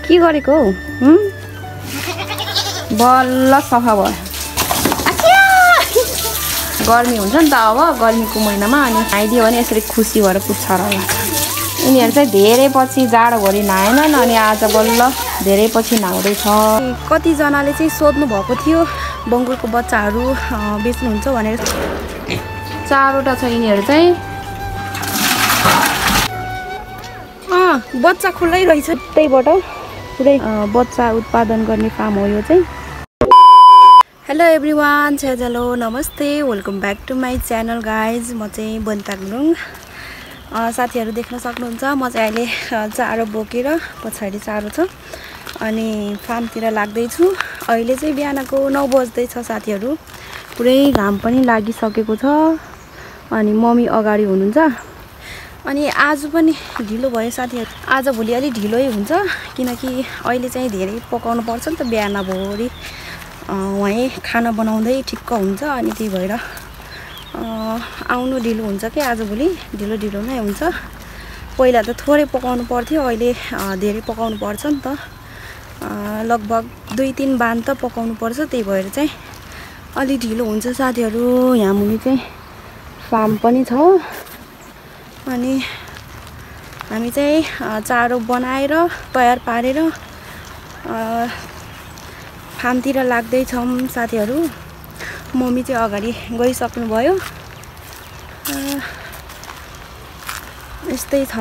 के गरेको हौ बल्ल सफा भयो गर्मी हुन्छ नि त अब गर्मीको महिनामा अनि खाइदियो भने यसरी खुसी भएर पुग्छ र यिनीहरू चाहिँ धेरै पछि जाडोभरि नहाएनन् अनि आज बल्ल धेरै पछि नहाउँदैछ। कतिजनाले चाहिँ सोध्नु भएको थियो बङ्गुरको बच्चाहरू बेच्नुहुन्छ भनेर। 4वटा छ यिनीहरू चाहिँ बच्चा खुल्लै रहेछ त्यहीबाट पुरै बच्चा उत्पादन गर्ने फार्म हो यो चाहिँ। हेलो एभ्रिवान, हेलो नमस्ते, welcome back to my channel guys. म चाहिँ बनिता गुरुङ। साथीहरू देख्न सक्नुहुन्छ म चाहिँ अहिले चारो बोकेर पछाडि चारो छ अनि फार्मतिर लाग्दैछु। अहिले चाहिँ बिहानको 9 बज्दैछ साथीहरू। पुरै घाम पनि लागिसकेको छ अनि मम्मी अगाडि हुनुहुन्छ। अनि आज पनि ढिलो भयो साथीहरू। आज भोलि अलि ढिलै हुन्छ किनकि अहिले चाहिँ धेरै पकाउनु पर्छ नि त बिहान भोरि वहीँ खाना बनाउँदै ठिक्क हुन्छ अनि त्यही भएर आउनु ढिलो हुन्छ कि आजभोलि ढिलो नै हुन्छ। पहिला त थोरै पकाउनु पर्थ्यो, अहिले धेरै पकाउनु पर्छ नि त। लगभग 2-3 बान त पकाउनु पर्छ, त्यही भएर चाहिँ अलि ढिलो हुन्छ साथीहरू। यहाँ मुनि चाहिँ फार्म पनि छ अनि हामी चाहिँ चारो बनाएर तयार पारेर फार्मतिर लाग्दैछौँ साथीहरू। मम्मी चाहिँ अगाडि गइसक्नु भयो। यस्तै छ,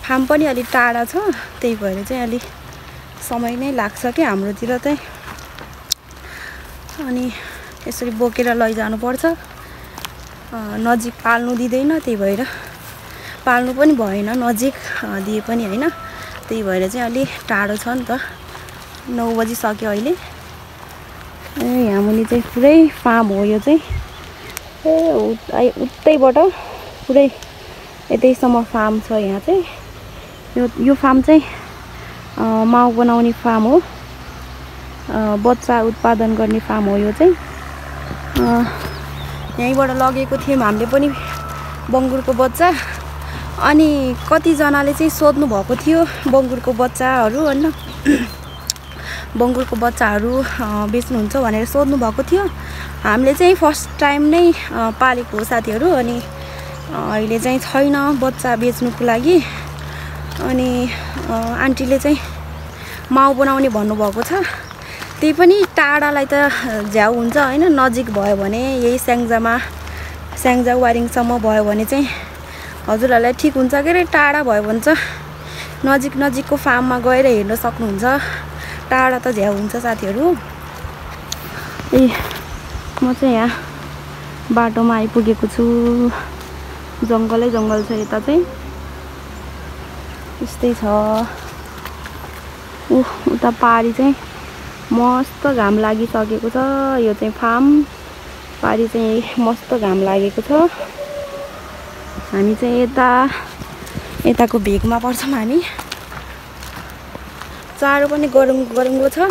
फार्म पनि अलि टाढा छ, त्यही भएर चाहिँ अलि समय नै लाग्छ कि हाम्रोतिर चाहिँ। अनि यसरी बोकेर लैजानुपर्छ, नजिक पाल्नु दिँदैन, त्यही भएर पाल्नु पनि भएन नजिक दिए पनि होइन, त्यही भएर चाहिँ अलि टाढो छ नि त। 9 बजिसक्यो अहिले। यहाँ मुनि चाहिँ पुरै फार्म हो यो चाहिँ। उतैबाट पुरै यतैसम्म फार्म छ यहाँ चाहिँ। यो फार्म चाहिँ माउ बनाउने फार्म हो, बच्चा उत्पादन गर्ने फार्म हो यो चाहिँ। यहीँबाट लगेको थियौँ हामीले पनि बङ्गुरको बच्चा। अनि कतिजनाले चाहिँ सोध्नु भएको थियो बङ्गुरको बच्चाहरू होइन, बङ्गुरको बच्चाहरू बेच्नुहुन्छ भनेर सोध्नु भएको थियो। हामीले चाहिँ फर्स्ट टाइम नै पालेको हो साथीहरू। अनि अहिले चाहिँ छैन बच्चा बेच्नुको लागि। अनि आन्टीले चाहिँ माउ बनाउने भन्नुभएको छ। त्यही पनि टाढालाई त झ्याउ हुन्छ होइन, नजिक भयो भने यही स्याङ्जा वारिङसम्म भयो भने चाहिँ हजुरहरूलाई ठिक हुन्छ के अरे। टाढा भयो भने चाहिँ नजिकको फार्ममा गएर हेर्न सक्नुहुन्छ। टाढा त झ्याउ हुन्छ साथीहरू। म चाहिँ यहाँ बाटोमा आइपुगेको छु। जङ्गल छ यता चाहिँ। यस्तै छ। उता पारी चाहिँ मस्त घाम लागिसकेको छ। यो चाहिँ फार्म पारी चाहिँ मस्त घाम लागेको छ। हामी चाहिँ यताको भेगमा पर्छौँ हामी। चारो पनि गरुङको छ,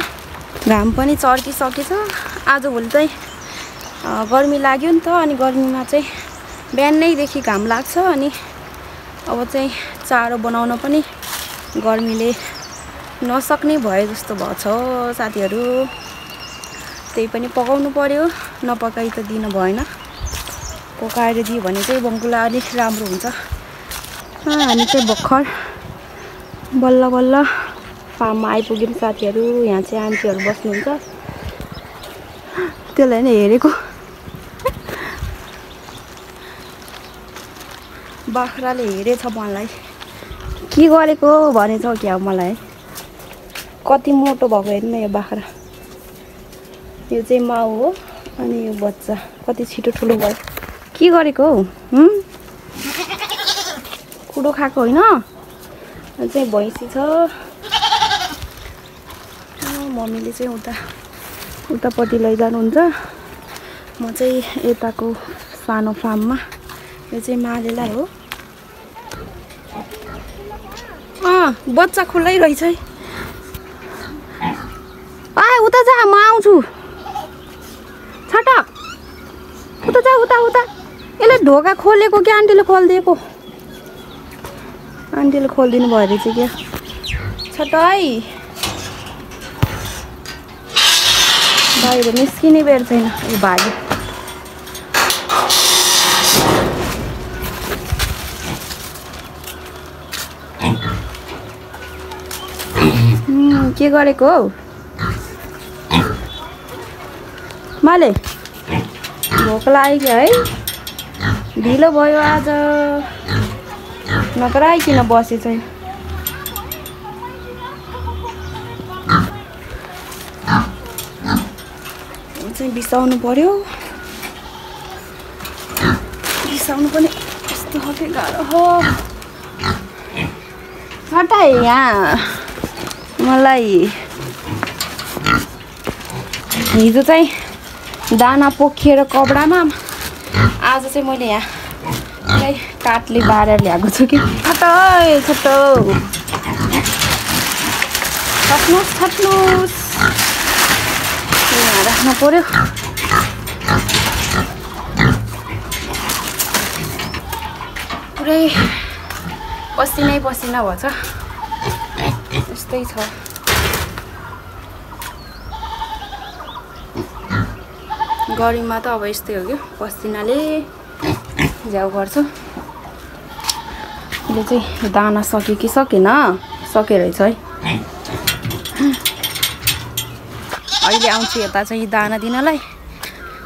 घाम पनि चर्किसकेछ। आजभोलि चाहिँ गर्मी लाग्यो नि त, अनि गर्मीमा चाहिँ बिहानैदेखि घाम लाग्छ। अनि अब चाहिँ चारो बनाउन पनि गर्मीले नसक्ने भयो जस्तो भएछ साथीहरू। त्यही पनि पकाउनु पर्यो, नपकाइ त दिन भएन। पकाएर दियो भने चाहिँ बङ्गुला अलिक राम्रो हुन्छ। हामी चाहिँ भर्खर बल्ल फार्ममा आइपुग्यौँ साथीहरू। यहाँ चाहिँ आन्टीहरू बस्नुहुन्छ, त्यसलाई नै हेरेको। बाख्राले हेरेछ मलाई, के गरेको भनेछ क्या मलाई। कति मोटो भएको हेर्नु यो बाख्रा। यो चाहिँ माउ हो अनि यो बच्चा कति छिटो ठुलो भयो। के गरेको हौ कुडो खाएको होइन। यो चाहिँ भैँसी छ। मम्मीले चाहिँ उतापट्टि लैजानुहुन्छ, म चाहिँ यताको सानो फार्ममा। यो चाहिँ मालेलाई हो। बच्चा खुल्लै रहेछ है। उता जा, म आउँछु। छटक उता जा, उता यसले ढोका खोलेको क्या आन्टीले खोलिदिएको। आन्टीले खोलिदिनु भयो रहेछ क्या। छटाई बाहिर निस्किने बेर छैन। यो भाग्यो के गरेको हौ माले? भोक लाग्यो है, ढिलो भयो आज, नत्र आइकिन बसे चाहिँ। बिसाउनु पर्यो, बिसाउनु पनि कस्तो खालको गाह्रो हो। हटाए यहाँ मलाई हिजो चाहिँ दाना पोखिएर कपडामा, आज चाहिँ मैले यहाँ काठले बारेर ल्याएको छु कि। हटाए छोटो छट्नुहोस् छट्नुहोस्, यहाँ राख्नु पर्यो। पुरै पसिनै पसिना भएछ, यस्तै छ। गर्मीमा त अब यस्तै हो क्या, पसिनाले झ्याउ गर्छ। अहिले चाहिँ दाना सक्यो कि सकेन? सके रहेछ है। अहिले आउँछु यता चाहिँ दाना दिनलाई।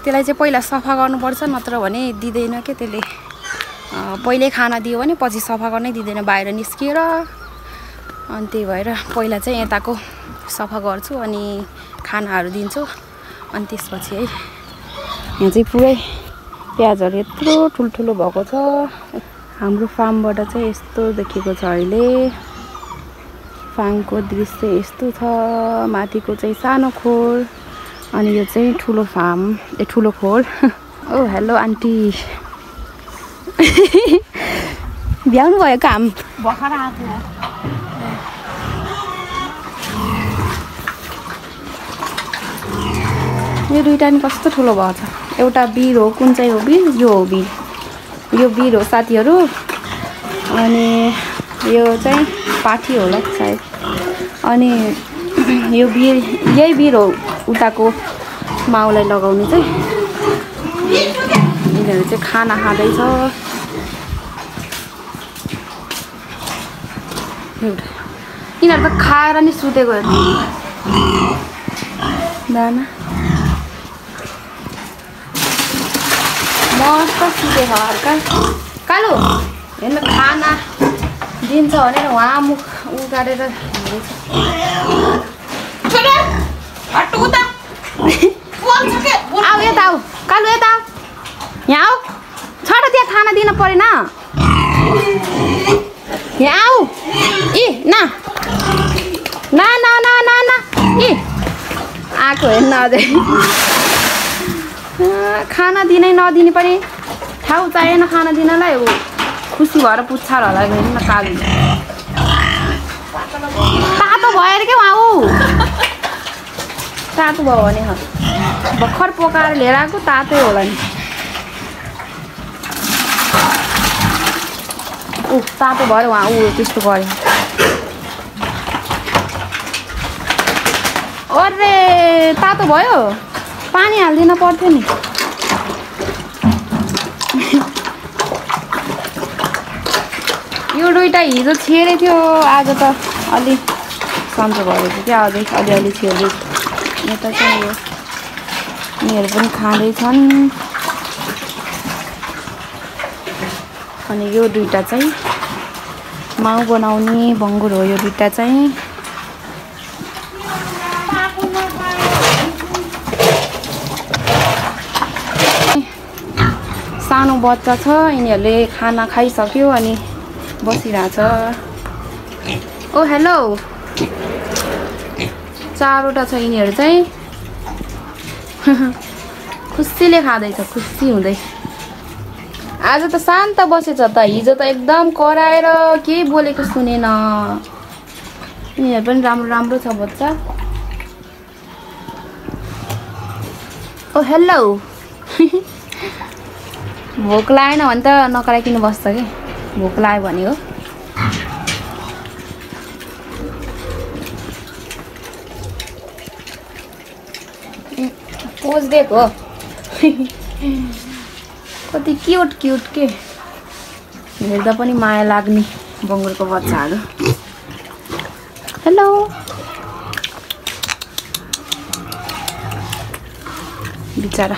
त्यसलाई चाहिँ पहिला सफा गर्नुपर्छ, नत्र भने दिँदैन के त्यसले। पहिल्यै खाना दियो भने पछि सफा गर्नै दिँदैन बाहिर निस्किएर। अनि त्यही भएर पहिला चाहिँ यताको सफा गर्छु अनि खानाहरू दिन्छु। अनि त्यसपछि है यहाँ चाहिँ पुरै प्याजहरू यत्रो ठुल्ठुलो भएको छ। हाम्रो फार्मबाट चाहिँ यस्तो देखेको छ अहिले। फार्मको दृश्य यस्तो छ, माथिको चाहिँ सानो खोर अनि यो चाहिँ ठुलो फार्म, ठुलो खोर। ओ हेलो आन्टी, भ्याउनु भयो काम? भर्खर आएको। यो दुईटा नि कस्तो ठुलो भएको छ। एउटा बिर हो, कुन चाहिँ हो बिर? यो हो बिर, यो बिर हो साथीहरू। अनि यो चाहिँ पाठी होला सायद। अनि यो बिर, यही बिर हो उताको माउलाई लगाउने चाहिँ। यिनीहरू चाहिँ खाना खाँदैछ। यिनीहरू त खाएर नि सुतेको दाना मस्त सुतेछ हल्का। कालो हेर्नु खाना दिन्छ भनेर उहाँ मुख उगाडेर हिँडेछ। आऊ यता आऊ, कालु यता आऊ, यहाँ आऊ। छोड, त्यहाँ खाना दिन परेन, यहाँ आऊ। ए ना ना ना ना ना ना, ए आएको हेर्न अझै। खाना दिनै नदिने पनि ठाउँ चाहिएन खाना दिनलाई। अब खुसी भएर पुच्छर होला हेर्नु न। कालु तातो भयो अरे क्या उहाँ। ऊ तातो भयो भने भर्खर पकाएर लिएर आएको तातै होला नि। ऊ तातो भयो उहाँ। ऊ त्यस्तो गर्यो। अरे तातो भयो, पानी हालिदिन पर्थ्यो नि। यो दुईटा हिजो छिरेको थियो, आज त अलि सन्चो भएको क्या। अझै अलिअलि छिर्दै। यता चाहिँ यो यिनीहरू पनि खाँदैछन्। अनि यो दुईटा चाहिँ माउ बनाउने भङ्गुर हो। यो दुईटा चाहिँ सानो बच्चा छ। यिनीहरूले खाना खाइसक्यो अनि बसिरहेछ। ओ हेलो, चारवटा छ यिनीहरू चाहिँ। खुसीले खाँदैछ, खुसी हुँदै। आज त शान्त बसेछ त, हिजो त एकदम कराएर केही बोलेको सुनेन। यिनीहरू पनि राम्रो राम्रो छ बच्चा। ओ हेलो, भोक लागेन भने त नकराइकन बस्छ कि, भोक लाग्यो भने हो। पोज दिएको कति क्युट क्युट के हेर्दा पनि माया लाग्ने बङ्गुरको बच्चाहरू हेलो बिचारा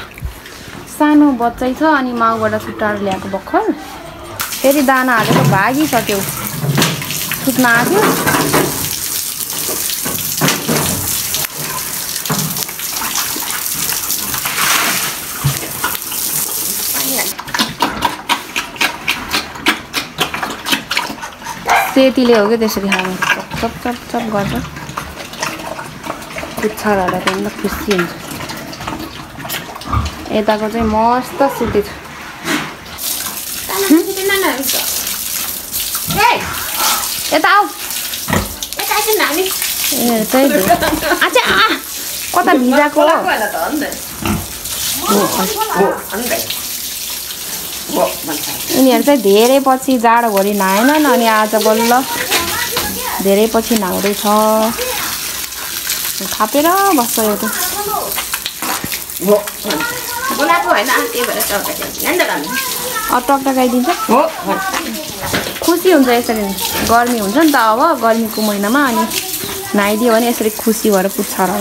सानो बच्चै छ अनि माउबाट छुट्टाएर ल्याएको भर्खर फेरि दाना हालेर भागिसक्यो सुत्न आयो सेतीले हो क्या त्यसरी खानु चप चप चप गर्छ पुच्छरहरूलाई पनि खुसी हुन्छ यताको चाहिँ मस्त सुते छ यता आऊ कता भिजाको यिनीहरू चाहिँ धेरै पछि जाडोभरि नआएनन् अनि आज बल्ल धेरै पछि नआउँदैछ थापेर बस्छ एउटा टकटकाइदिन्छ खुसी हुन्छ यसरी गर्मी हुन्छ नि त अब गर्मीको महिनामा अनि नुहाइदियो भने यसरी खुसी भएर पुग्छ र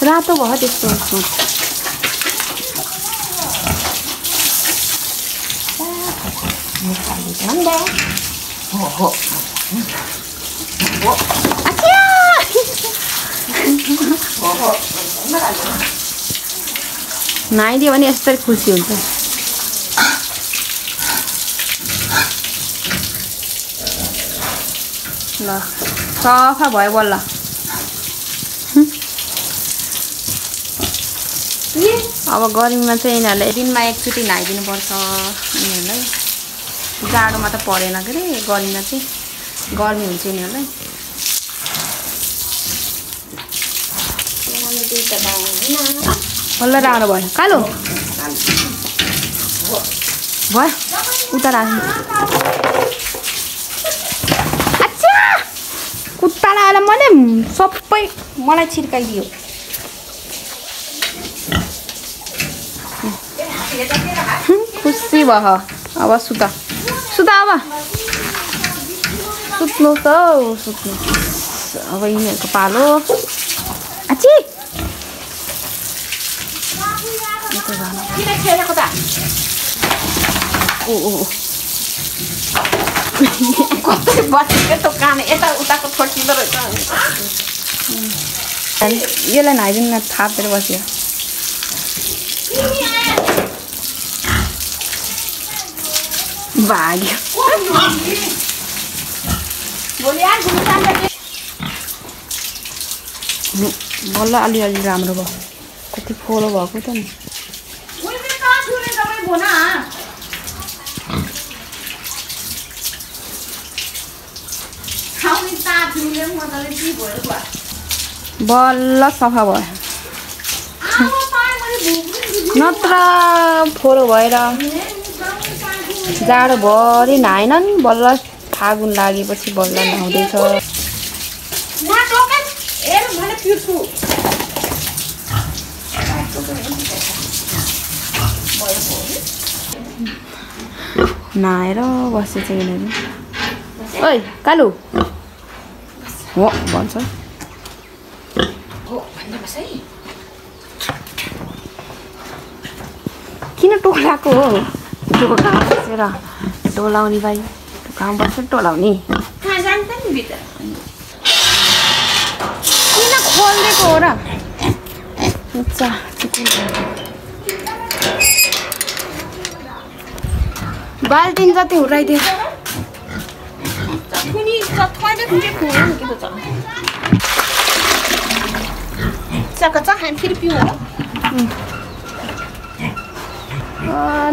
रातो भयो त्यस्तो नुहाइदियो भने यस्तै खुसी हुन्छ ल सफा भयो बल्ल अब गर्मीमा चाहिँ यिनीहरूलाई दिनमा एकचोटि नुहाइदिनुपर्छ यिनीहरूलाई जाडोमा त परेन के अरे गर्मीमा चाहिँ गर्मी हुन्छ यिनीहरूलाई बल्ल राम्रो भयो कालो भयो उता राख्नु अच्छा कुत्तालाई आएर मैले सबै मलाई छिर्काइदियो खुसी भयो अब सुता सुता अब सुत्नु त सुत्नु अब यिनीहरूको पालो आची कतै बसेको त कान यता उताको छोटिँदो रहेछ यसलाई नुहाइदिनु न थापेर बस्यो भाग्यो बल्ल अलिअलि राम्रो भयो कति फोलो भएको त नि बल्ल सफा भयो नत्र फोरो भएर जाडोभरि नुहाएनन् बल्ल फागुन लागेपछि बल्ल नुहाउँदैछ नआएर बसेछ यिनीहरू ओइ कालु हो भन्छ किन टोलाको हो घाम बसेर टोलाउने भाइ घाम बसेर टोलाउने किन खोलिदिएको हो र बाल्टिन जति हुर्राइदियो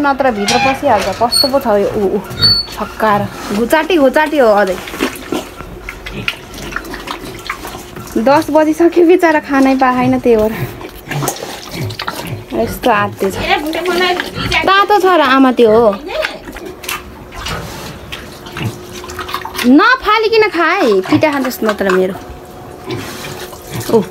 नत्र भित्र पसिहाल्छ कस्तो पो छ यो ऊ छक्काएर घुचाटी घुचाटी हो अझै 10 बजिसक्यो बिचरा खानै पाएन त्यही भएर यस्तो आत्ते छ तातो छ र आमा त्यो हो नफालिकन खाए पिठा खान्छस् नत्र मेरो ओ